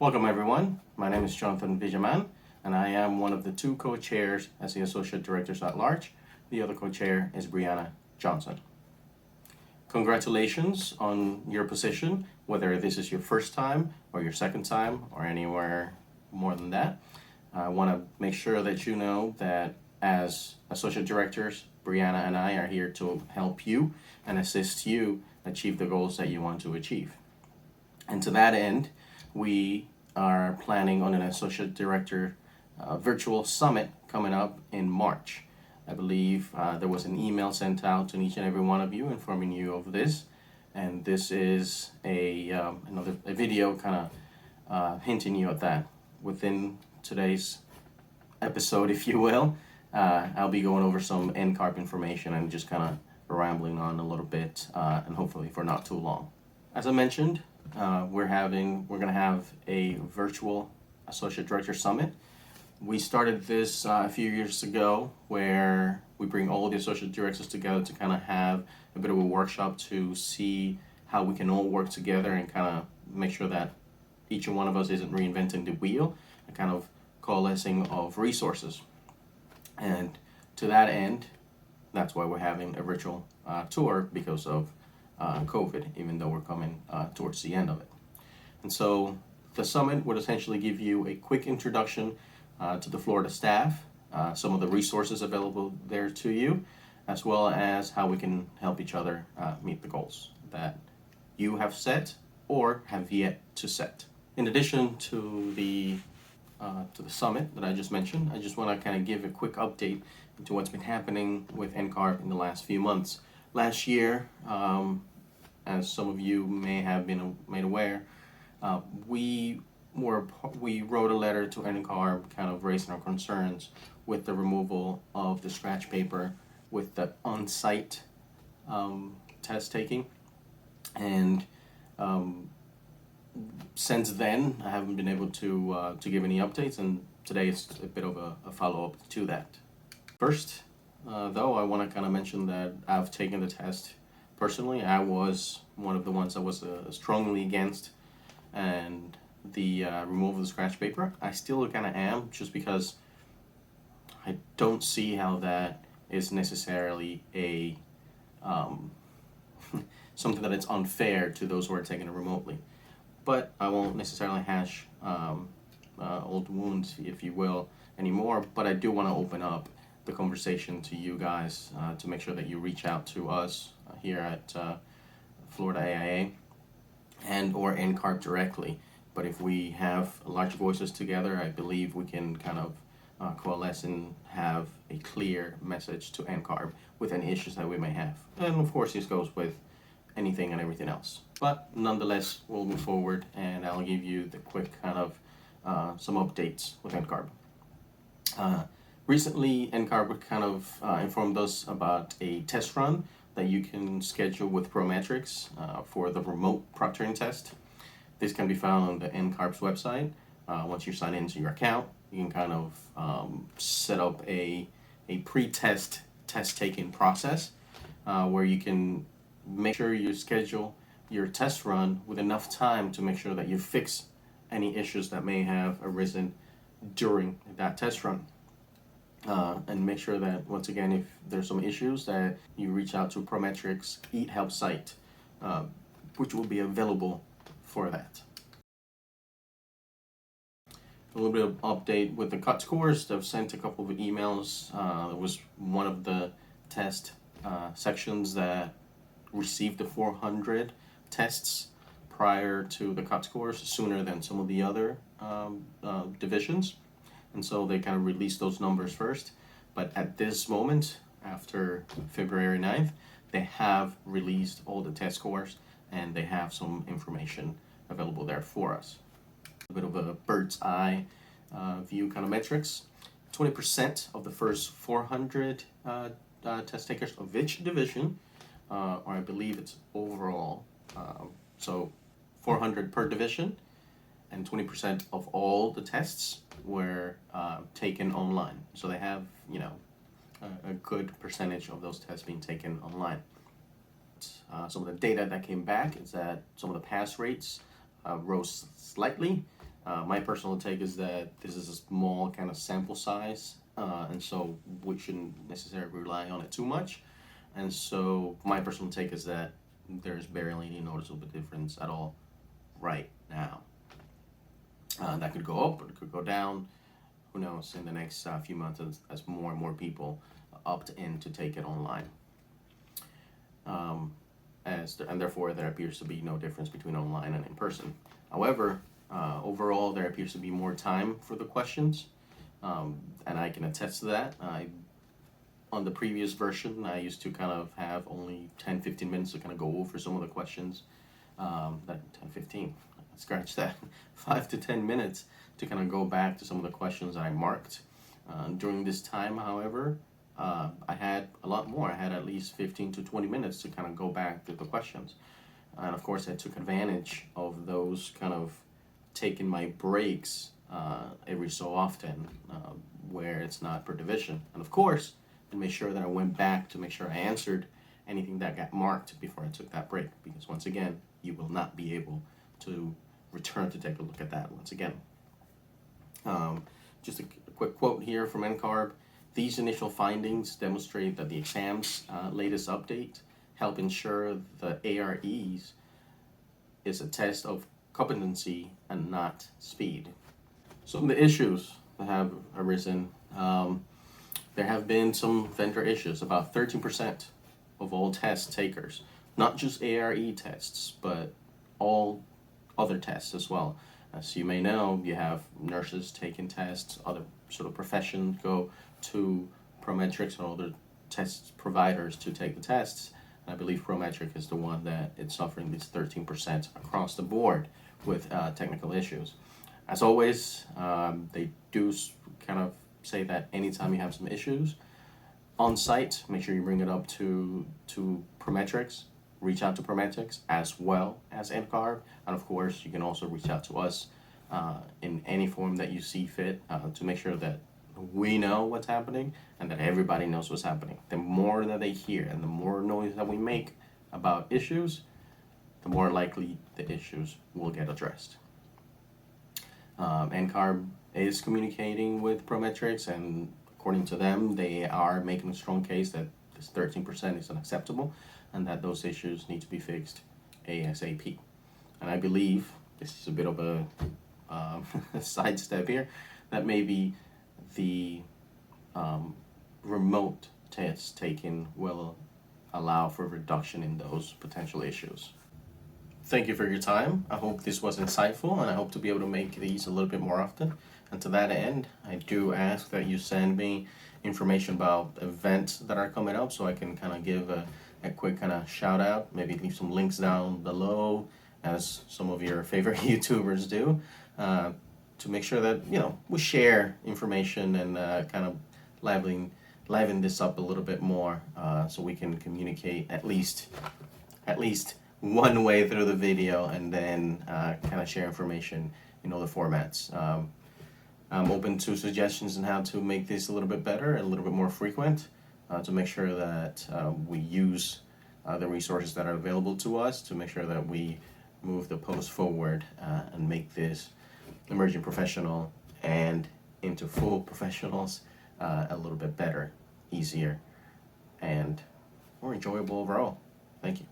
Welcome everyone. My name is Jonathan Vijaman, and I am one of the two co-chairs as the Associate Directors at Large. The other co-chair is Brianna Johnson. Congratulations on your position, whether this is your first time or your second time or anywhere more than that. I want to make sure that you know that as Associate Directors, Brianna and I are here to help you and assist you achieve the goals that you want to achieve. And to that end, we are planning on an Associate Director virtual summit coming up in March. I believe there was an email sent out to each and every one of you informing you of this, and this is another video kind of hinting you at that. Within today's episode, if you will, I'll be going over some NCARB information and just kind of rambling on a little bit, and hopefully for not too long. As I mentioned, we're going to have a virtual Associate Director Summit. We started this a few years ago where we bring all the Associate Directors together to kind of have a bit of a workshop to see how we can all work together and kind of make sure that each one of us isn't reinventing the wheel, and kind of coalescing of resources. And to that end, that's why we're having a virtual tour because of COVID, even though we're coming towards the end of it. And so the summit would essentially give you a quick introduction to the Florida staff, some of the resources available there to you, as well as how we can help each other meet the goals that you have set or have yet to set. In addition to the summit that I just mentioned, I just want to kind of give a quick update into what's been happening with NCARB in the last few months. Last year, as some of you may have been made aware, we wrote a letter to NCARB kind of raising our concerns with the removal of the scratch paper with the on-site test taking. And since then, I haven't been able to give any updates, and today is a bit of a follow-up to that. First, though, I want to kind of mention that I've taken the test personally. I was one of the ones that was strongly against and the removal of the scratch paper. I still kind of am, just because I don't see how that is necessarily a something that it's unfair to those who are taking it remotely. But I won't necessarily hash old wounds, if you will, anymore. But I do want to open up the conversation to you guys to make sure that you reach out to us here at Florida AIA and or NCARB directly. But if we have large voices together, I believe we can kind of coalesce and have a clear message to NCARB with any issues that we may have. And of course, this goes with anything and everything else. But nonetheless, we'll move forward, and I'll give you the quick kind of some updates with NCARB. Recently, NCARB kind of informed us about a test run that you can schedule with Prometrics for the remote proctoring test. This can be found on the NCARB's website. Once you sign into your account, you can kind of set up a pre-test test-taking process where you can make sure you schedule your test run with enough time to make sure that you fix any issues that may have arisen during that test run. And make sure that, once again, if there's some issues, that you reach out to Prometrics Eat Help site, which will be available for that. A little bit of update with the cut scores. I've sent a couple of emails. It was one of the test sections that received the 400 tests prior to the cut scores sooner than some of the other divisions. And so they kind of released those numbers first. But at this moment, after February 9th, they have released all the test scores, and they have some information available there for us. A bit of a bird's eye view kind of metrics. 20% of the first 400 test takers of each division, or I believe it's overall, so 400 per division, and 20% of all the tests were taken online. So they have, a good percentage of those tests being taken online. Some of the data that came back is that some of the pass rates rose slightly, My personal take is that this is a small kind of sample size, and so we shouldn't necessarily rely on it too much. And so my personal take is that there's barely any noticeable difference at all right now. That could go up or it could go down. Who knows, in the next few months as more and more people opt in to take it online. And therefore, there appears to be no difference between online and in person. However, overall, there appears to be more time for the questions, and I can attest to that. On the previous version, I used to kind of have only 10-15 minutes to kind of go over some of the questions. That 10-15, scratch that, 5 to 10 minutes to kind of go back to some of the questions I marked. During this time, however, I had a lot more. I had at least 15 to 20 minutes to kind of go back to the questions. And of course, I took advantage of those kind of taking my breaks every so often, where it's not per division. And of course, and make sure that I went back to make sure I answered anything that got marked before I took that break. Because once again, you will not be able to return to take a look at that once again. Just a quick quote here from NCARB. These initial findings demonstrate that the exam's latest update help ensure the AREs is a test of competency and not speed. Some of the issues that have arisen, there have been some vendor issues. About 13% of all test takers, not just ARE tests, but all other tests as well. As you may know, you have nurses taking tests, other sort of professions go to Prometrics or other test providers to take the tests. And I believe Prometric is the one that is suffering this 13% across the board with technical issues. As always, they do kind of say that anytime you have some issues on site, make sure you bring it up to Prometrics. Reach out to Prometrics as well as NCARB, and of course, you can also reach out to us in any form that you see fit to make sure that we know what's happening and that everybody knows what's happening. The more that they hear and the more noise that we make about issues, the more likely the issues will get addressed. NCARB is communicating with Prometrics, and according to them, they are making a strong case that this 13% is unacceptable and that those issues need to be fixed ASAP. And I believe, this is a bit of a sidestep here, that maybe the remote test taking will allow for reduction in those potential issues. Thank you for your time. I hope this was insightful, and I hope to be able to make these a little bit more often. And to that end, I do ask that you send me information about events that are coming up so I can kind of give a quick kind of shout out, maybe leave some links down below as some of your favorite YouTubers do, to make sure that, you know, we share information and kind of liven this up a little bit more, so we can communicate at least one way through the video, and then kind of share information in other formats. I'm open to suggestions on how to make this a little bit better and a little bit more frequent, to make sure that we use the resources that are available to us to make sure that we move the post forward and make this emerging professional and into full professionals a little bit better, easier, and more enjoyable overall. Thank you.